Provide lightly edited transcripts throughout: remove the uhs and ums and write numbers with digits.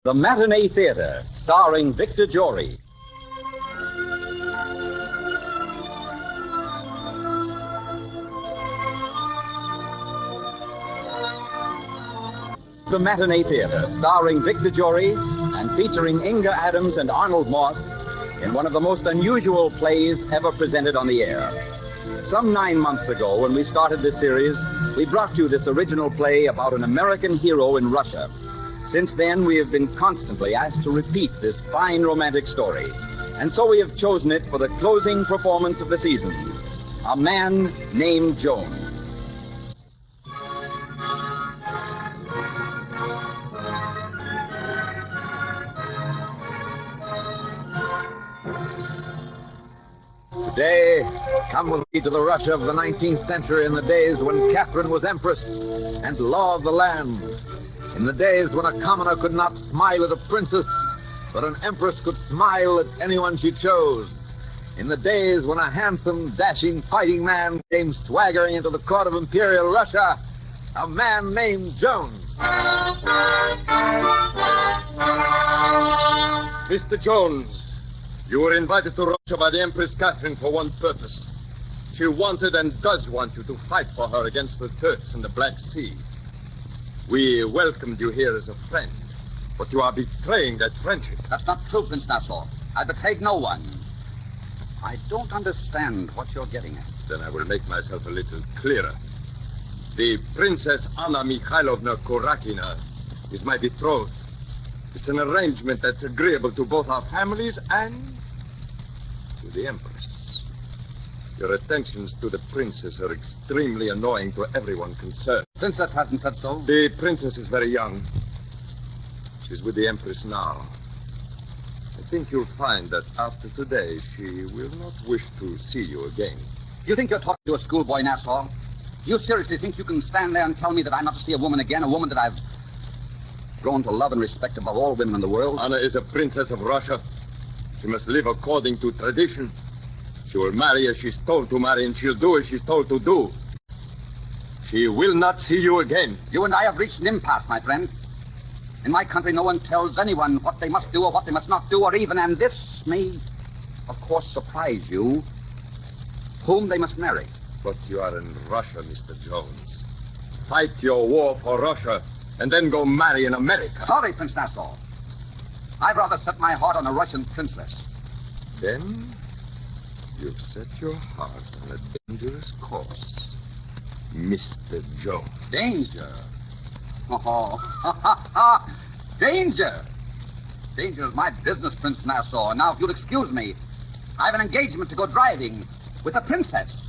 The Matinee Theater, starring Victor Jory. The Matinee Theater, starring Victor Jory and featuring Inga Adams and Arnold Moss in one of the most unusual plays ever presented on the air. Some 9 months ago, when we started this series, we brought you this original play about an American hero in Russia. Since then, we have been constantly asked to repeat this fine romantic story. And so we have chosen it for the closing performance of the season, A Man Named Jones. Today, come with me to the Russia of the 19th century, in the days when Catherine was empress and law of the land. In the days when a commoner could not smile at a princess, but an empress could smile at anyone she chose. In the days when a handsome, dashing, fighting man came swaggering into the court of Imperial Russia, a man named Jones. Mr. Jones, you were invited to Russia by the Empress Catherine for one purpose. She wanted and does want you to fight for her against the Turks in the Black Sea. We welcomed you here as a friend, but you are betraying that friendship. That's not true, Prince Nassau. I betrayed no one. I don't understand what you're getting at. Then I will make myself a little clearer. The Princess Anna Mikhailovna Korakina is my betrothed. It's an arrangement that's agreeable to both our families and to the Empress. Your attentions to the princess are extremely annoying to everyone concerned. Princess hasn't said so. The princess is very young. She's with the Empress now. I think you'll find that after today, she will not wish to see you again. You think you're talking to a schoolboy, Nassau? You seriously think you can stand there and tell me that I'm not to see a woman again, a woman that I've grown to love and respect above all women in the world? Anna is a princess of Russia. She must live according to tradition. She will marry as she's told to marry, and she'll do as she's told to do. She will not see you again. You and I have reached an impasse, my friend. In my country, no one tells anyone what they must do or what they must not do, or even, and this may, of course, surprise you, whom they must marry. But you are in Russia, Mr. Jones. Fight your war for Russia, and then go marry in America. Sorry, Prince Nassau. I'd rather set my heart on a Russian princess. Then you've set your heart on a dangerous course, Mr. Jones. Danger? Oh, danger! Danger is my business, Prince Nassau. Now, if you'll excuse me, I have an engagement to go driving with a princess.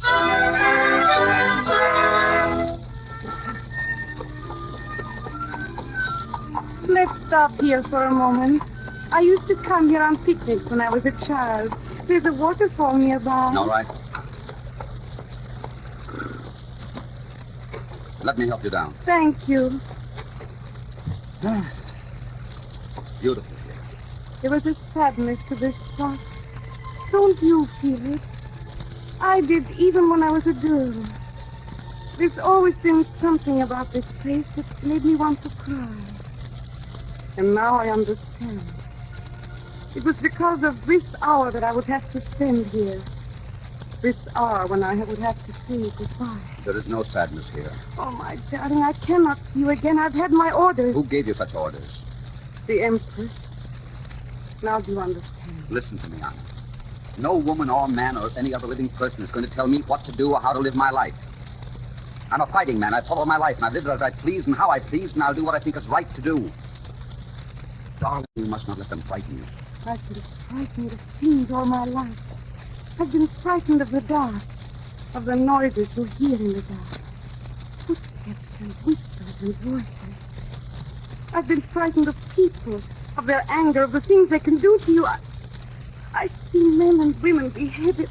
Let's stop here for a moment. I used to come here on picnics when I was a child. There's a waterfall nearby. All right. Let me help you down. Thank you. Beautiful here. There was a sadness to this spot. Don't you feel it? I did, even when I was a girl. There's always been something about this place that made me want to cry. And now I understand. It was because of this hour that I would have to stand here. This hour when I would have to say goodbye. There is no sadness here. Oh, my darling, I cannot see you again. I've had my orders. Who gave you such orders? The Empress. Now do you understand? Listen to me, Anna. No woman or man or any other living person is going to tell me what to do or how to live my life. I'm a fighting man. I've fought all my life, and I've lived as I please and how I please, and I'll do what I think is right to do. Darling, you must not let them frighten you. I've been frightened of things all my life. I've been frightened of the dark, of the noises you hear in the dark. Footsteps and whispers and voices. I've been frightened of people, of their anger, of the things they can do to you. I've seen men and women beheaded.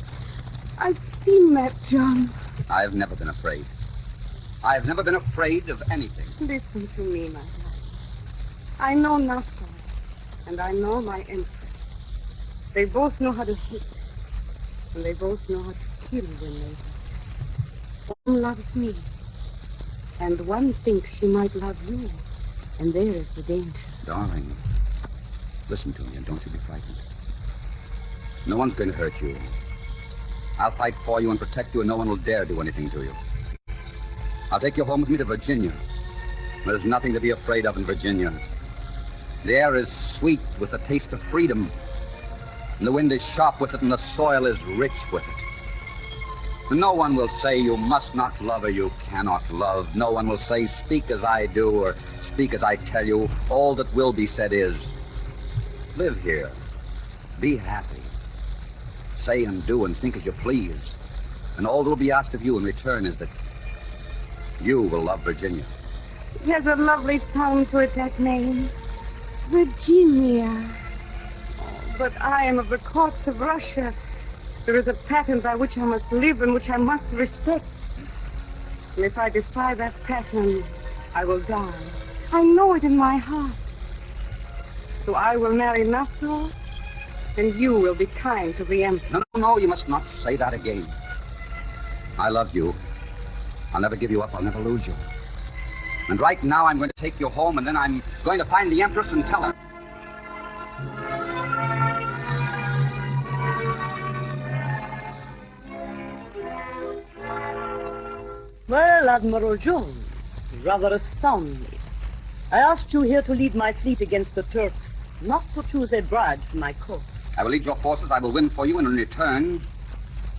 I've seen that, John. I've never been afraid. I've never been afraid of anything. Listen to me, my love. I know Nassau, and I know my Empress. They both know how to hate, and they both know how to kill when they hate. One loves me, and one thinks she might love you, and there is the danger. Darling, Listen to me and don't you be frightened. No one's going to hurt you. I'll fight for you and protect you, and no one will dare do anything to you. I'll take you home with me to Virginia. There's nothing to be afraid of in Virginia. The air is sweet with the taste of freedom. And the wind is sharp with it, and the soil is rich with it. No one will say you must not love or you cannot love. No one will say, speak as I do or speak as I tell you. All that will be said is, live here. Be happy. Say and do and think as you please. And all that will be asked of you in return is that you will love Virginia. It has a lovely sound to it, that name. Virginia. Oh, but I am of the courts of Russia. There is a pattern by which I must live and which I must respect. And if I defy that pattern, I will die. I know it in my heart. So I will marry Nassau, and you will be kind to the Emperor. No, you must not say that again. I love you. I'll never give you up. I'll never lose you. And right now I'm going to take you home, and then I'm going to find the Empress and tell her. Well, Admiral Jones, you rather astound me. I asked you here to lead my fleet against the Turks, not to choose a bride for my court. I will lead your forces. I will win for you, and in return,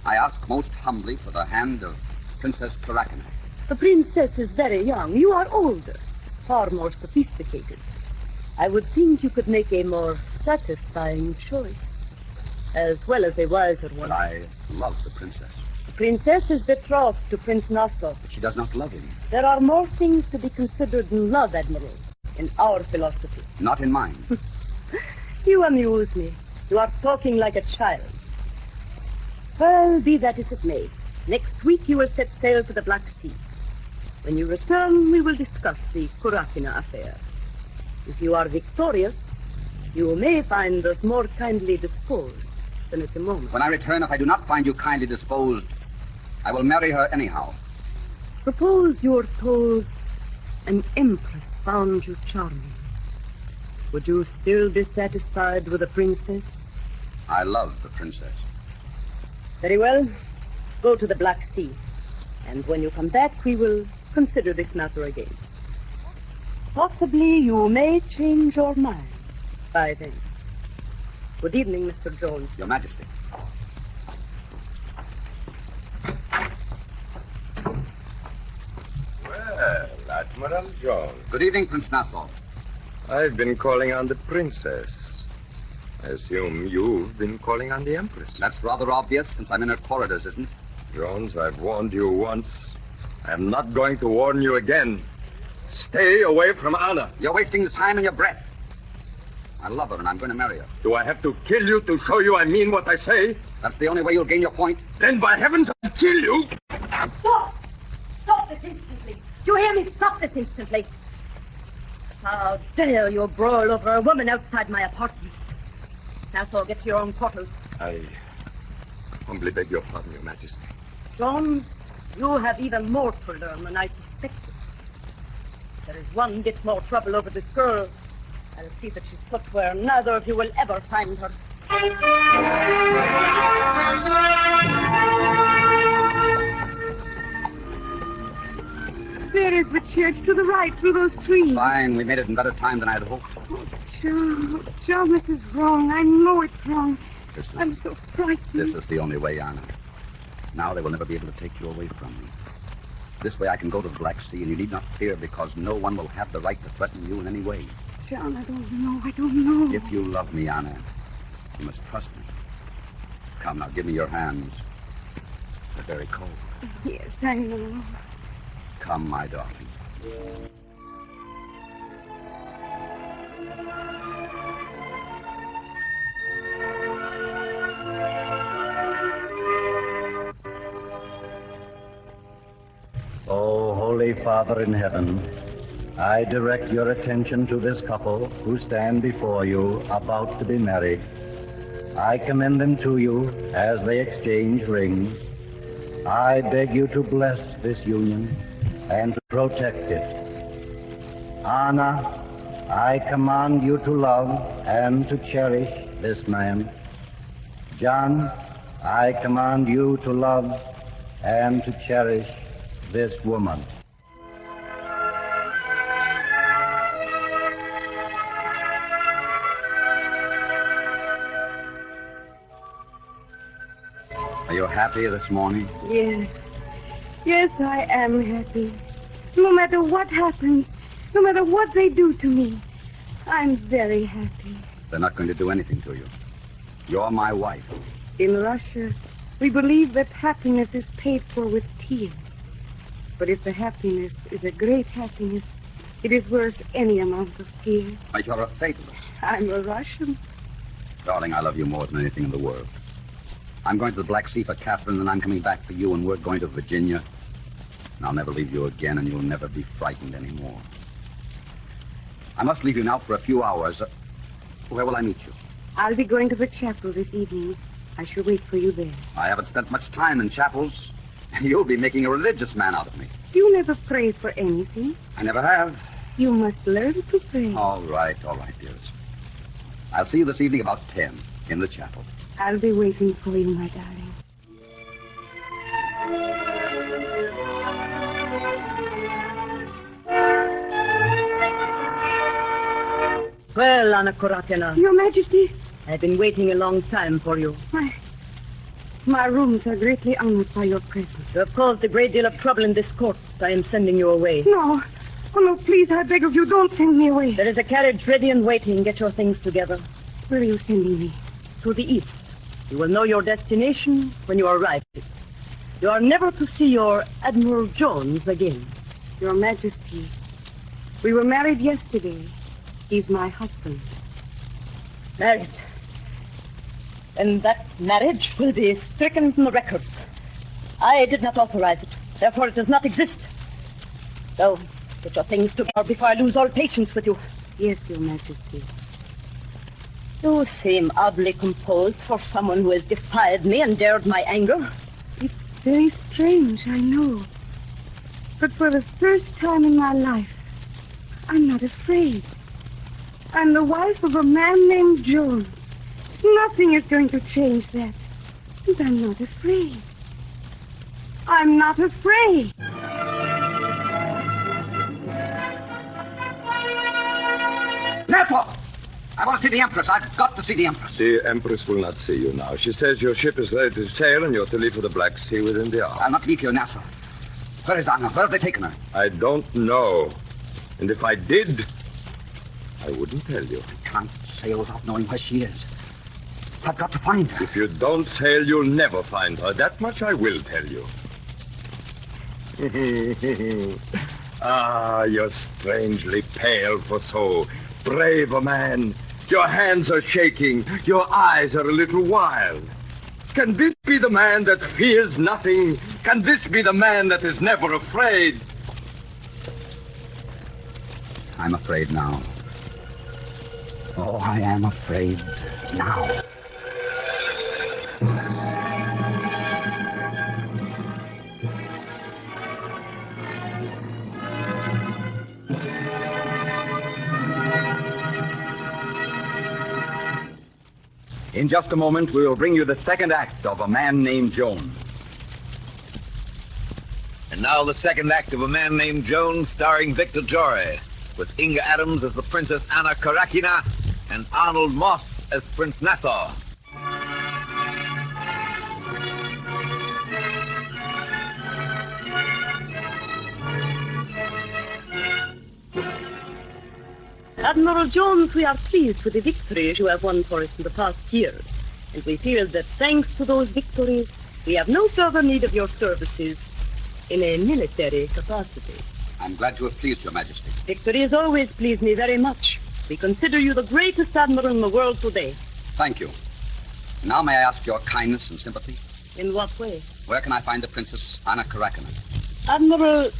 I ask most humbly for the hand of Princess Karakina. The princess is very young. You are older, far more sophisticated. I would think you could make a more satisfying choice, as well as a wiser one. But I love the princess. The princess is betrothed to Prince Nassau. But she does not love him. There are more things to be considered than love, Admiral, in our philosophy. Not in mine. You amuse me. You are talking like a child. Well, be that as it may, next week you will set sail for the Black Sea. When you return, we will discuss the Kurakina affair. If you are victorious, you may find us more kindly disposed than at the moment. When I return, if I do not find you kindly disposed, I will marry her anyhow. Suppose you are told an empress found you charming. Would you still be satisfied with a princess? I love the princess. Very well. Go to the Black Sea. And when you come back, we will consider this matter again. Possibly you may change your mind by then. Good evening, Mr. Jones. Your Majesty. Well, Admiral Jones. Good evening, Prince Nassau. I've been calling on the princess. I assume you've been calling on the Empress. That's rather obvious since I'm in her corridors, isn't it? Jones, I've warned you once. I'm not going to warn you again. Stay away from Anna. You're wasting time and your breath. I love her and I'm going to marry her. Do I have to kill you to show you I mean what I say? That's the only way you'll gain your point. Then by heavens, I'll kill you. Stop! Stop this instantly! You hear me? Stop this instantly! How dare you brawl over a woman outside my apartments? Nassau, get to your own quarters. I humbly beg your pardon, Your Majesty. Jones, you have even more to learn than I suspected. There is one bit more trouble over this girl. I'll see that she's put where neither of you will ever find her. There is the church to the right, through those trees. Fine, we made it in better time than I had hoped. John, this is wrong. I know it's wrong. This I'm so frightened. is the only way, Anna. Now they will never be able to take you away from me. This way I can go to the Black Sea, and you need not fear, because no one will have the right to threaten you in any way. John, I don't know. If you love me, Anna, you must trust me. Come, now, give me your hands. They're very cold. Yes, I know. Come, my darling. O Holy Father in heaven, I direct your attention to this couple who stand before you about to be married. I commend them to you as they exchange rings. I beg you to bless this union and to protect it. Anna, I command you to love and to cherish this man. John, I command you to love and to cherish this woman. Are you happy this morning? Yes. Yes, I am happy. No matter what happens, no matter what they do to me, I'm very happy. They're not going to do anything to you. You're my wife. In Russia, we believe that happiness is paid for with tears. But if the happiness is a great happiness, it is worth any amount of tears. But you're a fatalist. I'm a Russian. Darling, I love you more than anything in the world. I'm going to the Black Sea for Catherine, and I'm coming back for you, and we're going to Virginia. And I'll never leave you again, and you'll never be frightened anymore. I must leave you now for a few hours. Where will I meet you? I'll be going to the chapel this evening. I shall wait for you there. I haven't spent much time in chapels. You'll be making a religious man out of me. You never pray for anything. I never have. You must learn to pray. All right, dearest. I'll see you this evening about 10 in the chapel. I'll be waiting for you, my darling. Well, Anna Korakina, Your Majesty, I've been waiting a long time for you. my rooms are greatly honored by your presence. You have caused a great deal of trouble in this court. I am sending you away. No. Oh, no, please, I beg of you, don't send me away. There is a carriage ready and waiting. Get your things together. Where are you sending me? To the east. You will know your destination when you arrive. You are never to see your Admiral Jones again. Your Majesty, we were married yesterday. He's my husband. Married. And that marriage will be stricken from the records. I did not authorize it. Therefore, it does not exist. So, get your things together before I lose all patience with you. Yes, Your Majesty. You seem oddly composed for someone who has defied me and dared my anger. It's very strange, I know. But for the first time in my life, I'm not afraid. I'm the wife of a man named Jones. Nothing is going to change that. And I'm not afraid. I'm not afraid. Nassau! I want to see the Empress. I've got to see the Empress. The Empress will not see you now. She says your ship is ready to sail and you're to leave for the Black Sea within the hour. I'll not leave here, Nassau. Where is Anna? Where have they taken her? I don't know. And if I did, I wouldn't tell you. I can't sail without knowing where she is. I've got to find her. If you don't sail, you'll never find her. That much I will tell you. Ah, you're strangely pale for so brave a man. Your hands are shaking. Your eyes are a little wild. Can this be the man that fears nothing? Can this be the man that is never afraid? I'm afraid now. Oh, I am afraid now. In just a moment, we will bring you the second act of A Man Named Jones. And now the second act of A Man Named Jones, starring Victor Jory, with Inga Adams as the Princess Anna Karakina and Arnold Moss as Prince Nassau. Admiral Jones, we are pleased with the victories you have won for us in the past years. And we feel that thanks to those victories, we have no further need of your services in a military capacity. I'm glad to have pleased Your Majesty. Victories always please me very much. We consider you the greatest admiral in the world today. Thank you. Now may I ask your kindness and sympathy? In what way? Where can I find the Princess Anna Karakina? Admiral,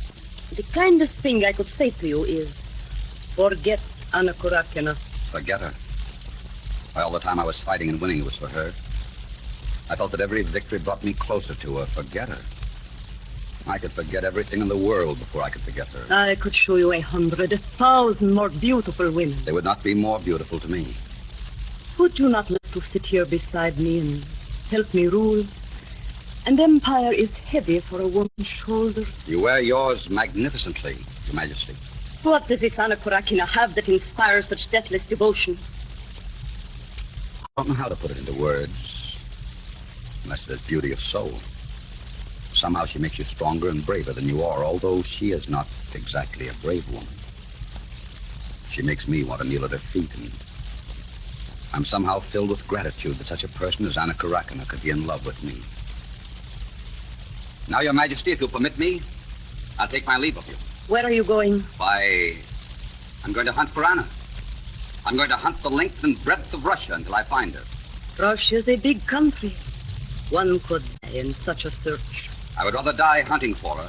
the kindest thing I could say to you is forget Anna Korakina. Forget her. Why, all the time I was fighting and winning, it was for her. I felt that every victory brought me closer to her. Forget her. I could forget everything in the world before I could forget her. I could show you 100, 1,000 more beautiful women. They would not be more beautiful to me. Would you not like to sit here beside me and help me rule? An empire is heavy for a woman's shoulders. You wear yours magnificently, Your Majesty. What does this Anna Karakina have that inspires such deathless devotion? I don't know how to put it into words, unless there's beauty of soul. Somehow she makes you stronger and braver than you are, although she is not exactly a brave woman. She makes me want to kneel at her feet, and I'm somehow filled with gratitude that such a person as Anna Karakina could be in love with me. Now, Your Majesty, if you'll permit me, I'll take my leave of you. Where are you going? Why, I'm going to hunt for Anna. I'm going to hunt the length and breadth of Russia until I find her. Russia's a big country. One could die in such a search. I would rather die hunting for her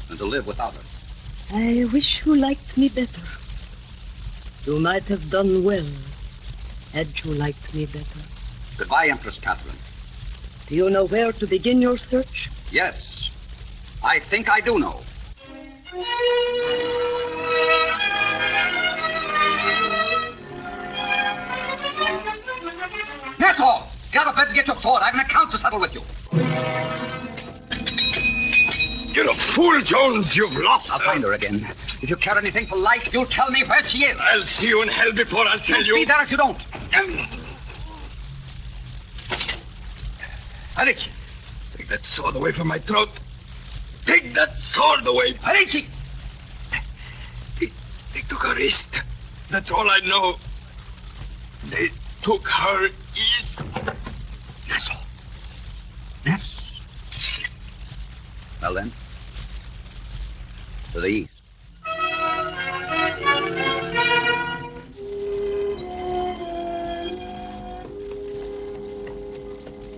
than to live without her. I wish you liked me better. You might have done well had you liked me better. Goodbye, Empress Catherine. Do you know where to begin your search? Yes, I think I do know. That's all. Get out of bed and get your sword. I have an account to settle with you. You're a fool, Jones. You've lost her. I'll find her again. If you care anything for life, you'll tell me where she is. I'll see you in hell before I'll tell you. Be there if you don't. Arichi. Take that sword away from my throat. Take that sword away. Arichi. They took her east. That's all I know. They took her east. That's all. Yes. Well then, to the east.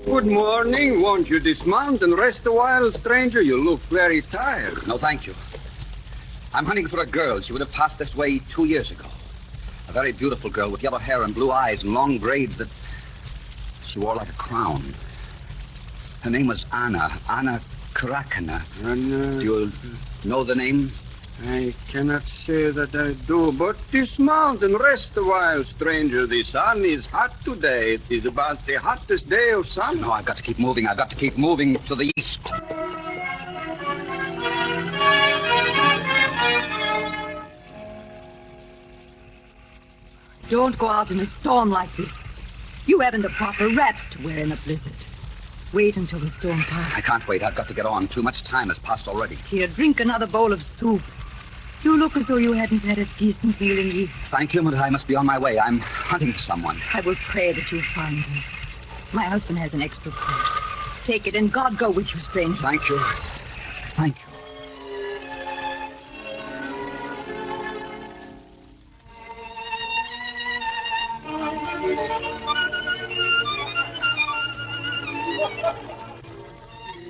Good morning. Won't you dismount and rest a while, stranger? You look very tired. No, thank you. I'm hunting for a girl. She would have passed this way 2 years ago. A very beautiful girl with yellow hair and blue eyes and long braids that she wore like a crown. Her name was Anna Karakina. And, Do you know the name? I cannot say that I do, but dismount and rest a while, stranger. The sun is hot today. It is about the hottest day of summer. No, I've got to keep moving. I've got to keep moving to the east. Don't go out in a storm like this. You haven't the proper wraps to wear in a blizzard. Wait until the storm passes. I can't wait. I've got to get on. Too much time has passed already. Here, drink another bowl of soup. You look as though you hadn't had a decent meal in years. Thank you, but I must be on my way. I'm hunting for someone. I will pray that you find her. My husband has an extra coat. Take it, and God go with you, stranger. Thank you. Thank you.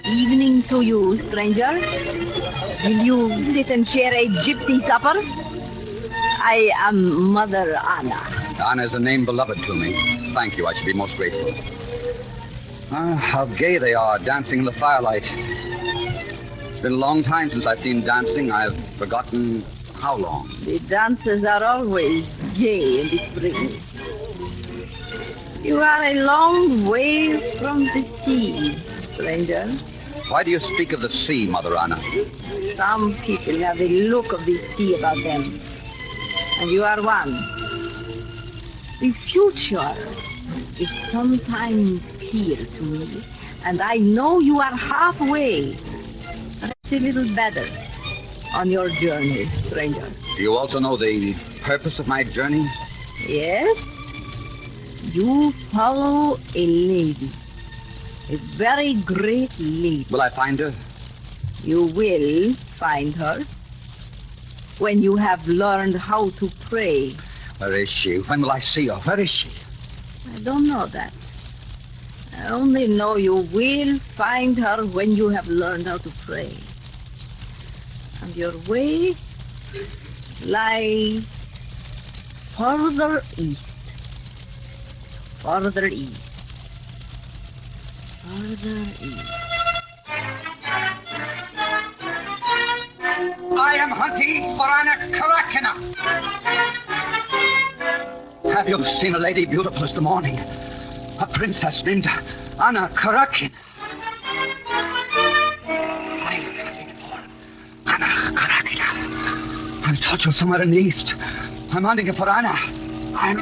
Evening to you, stranger. Will you sit and share a gypsy supper? I am Mother Anna. Anna is a name beloved to me. Thank you. I should be most grateful. How gay they are, dancing in the firelight. It's been a long time since I've seen dancing. I've forgotten how long. The dances are always gay in the spring. You are a long way from the sea, stranger. Why do you speak of the sea, Mother Anna? Some people have the look of the sea about them, and you are one. The future is sometimes clear to me, and I know you are halfway, perhaps a little better, on your journey, stranger. Do you also know the purpose of my journey? Yes, you follow a lady. A very great lady. Will I find her? You will find her when you have learned how to pray. Where is she? When will I see her? Where is she? I don't know that. I only know you will find her when you have learned how to pray. And your way lies further east. Further east. Further east. I am hunting for Anna Karakina. Have you seen a lady beautiful as the morning? A princess named Anna Karakina. I'm hunting for Anna Karakina. I've taught you somewhere in the east. I'm hunting for Anna. I'm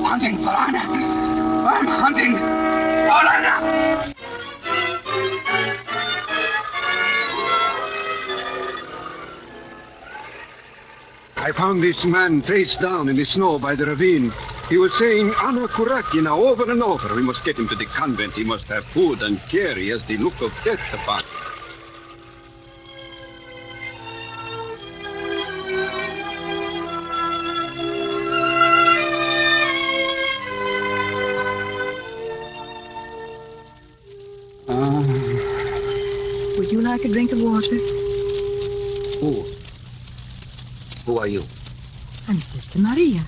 hunting for Anna. I'm hunting for Anna. I found this man face down in the snow by the ravine. He was saying Anna Kurakina over and over. We must get him to the convent. He must have food and care. He has the look of death upon him. Would you like a drink of water? Who are you? I'm Sister Maria.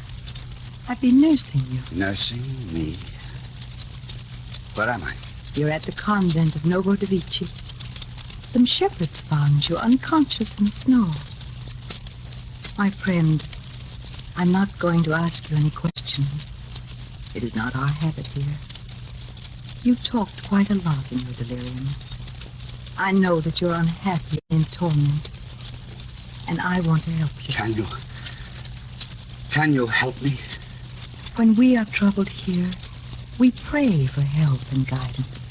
I've been nursing you. Nursing me? Where am I? You're at the convent of Novodevichy. Some shepherds found you unconscious in the snow. My friend, I'm not going to ask you any questions. It is not our habit here. You talked quite a lot in your delirium. I know that you're unhappy and in torment, and I want to help you. Can you help me? When we are troubled here, we pray for help and guidance.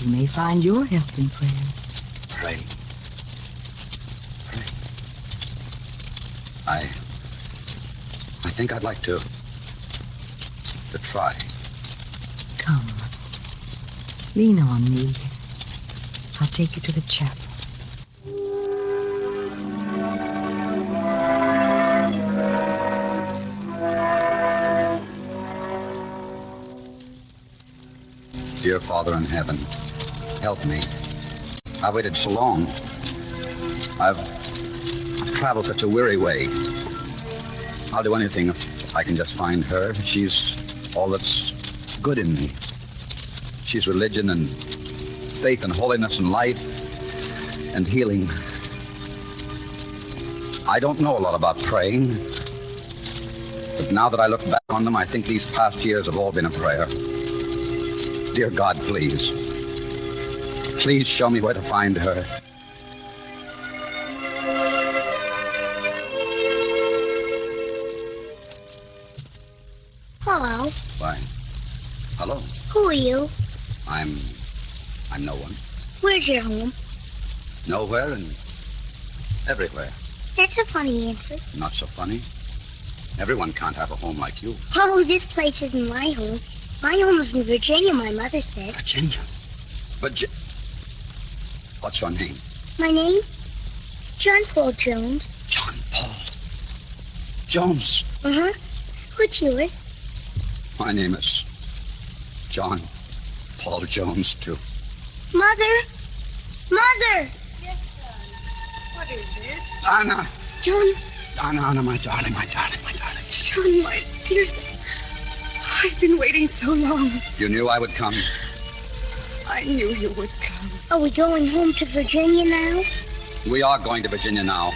You may find your help in prayer. Pray. I think I'd like to try. Come. Lean on me. I'll take you to the chapel. Dear Father in heaven, help me. I waited so long. I've traveled such a weary way. I'll do anything if I can just find her. She's all that's good in me. She's religion and faith and holiness and life and healing. I don't know a lot about praying, but now that I look back on them, I think these past years have all been a prayer. Dear God, please show me where to find her. Hello. Why, hello. Who are you? I'm no one. Where's your home? Nowhere and everywhere. That's a funny answer. Not so funny. Everyone can't have a home like you. Oh, this place isn't my home. My home is in Virginia, my mother said. Virginia? What's your name? My name? John Paul Jones. John Paul Jones. Uh-huh. What's yours? My name is John Paul Jones, too. Mother! Mother! Yes, son. What is it? Anna! John! Anna, my darling. John, my dear son. I've been waiting so long. You knew I would come. I knew you would come. Are we going home to Virginia now? We are going to Virginia now.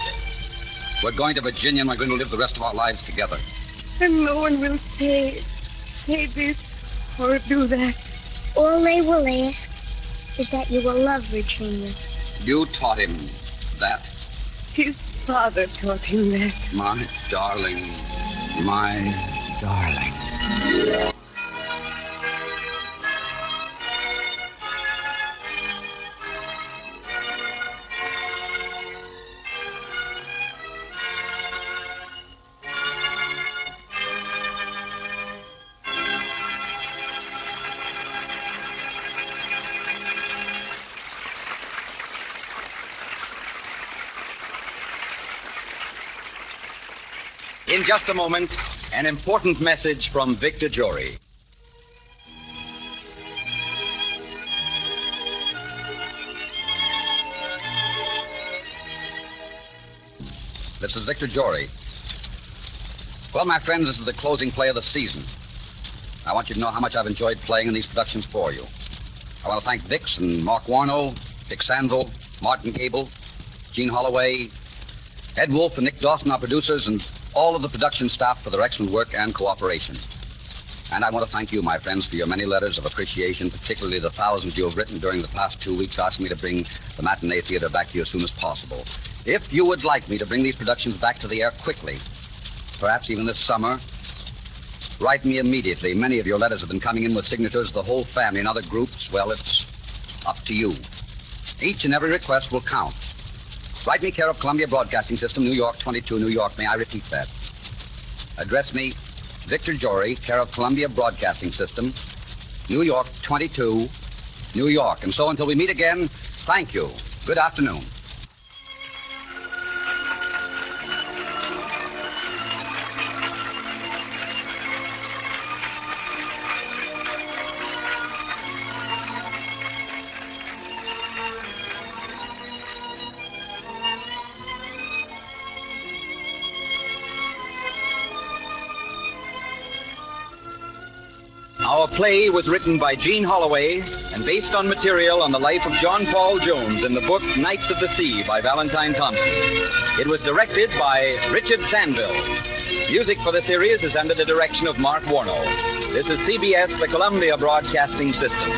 We're going to Virginia and we're going to live the rest of our lives together. And no one will say this or do that. All they will ask is that you will love Virginia. You taught him that. His father taught him that. My darling. In just a moment, an important message from Victor Jory. This is Victor Jory. Well, my friends, this is the closing play of the season. I want you to know how much I've enjoyed playing in these productions for you. I want to thank Vix and Mark Warno, Dick Sandel, Martin Gable, Gene Holloway, Ed Wolf and Nick Dawson, our producers, and all of the production staff for their excellent work and cooperation. And I want to thank you, my friends, for your many letters of appreciation, particularly the thousands you have written during the past 2 weeks asking me to bring the Matinee Theater back to you as soon as possible. If you would like me to bring these productions back to the air quickly, perhaps even this summer, write me immediately. Many of your letters have been coming in with signatures, the whole family and other groups. Well, it's up to you. Each and every request will count. Write me care of Columbia Broadcasting System, New York, 22, New York. May I repeat that? Address me, Victor Jory, care of Columbia Broadcasting System, New York, 22, New York. And so until we meet again, thank you. Good afternoon. Our play was written by Gene Holloway and based on material on the life of John Paul Jones in the book Knights of the Sea by Valentine Thompson. It was directed by Richard Sandville. Music for the series is under the direction of Mark Warno. This is CBS, the Columbia Broadcasting System.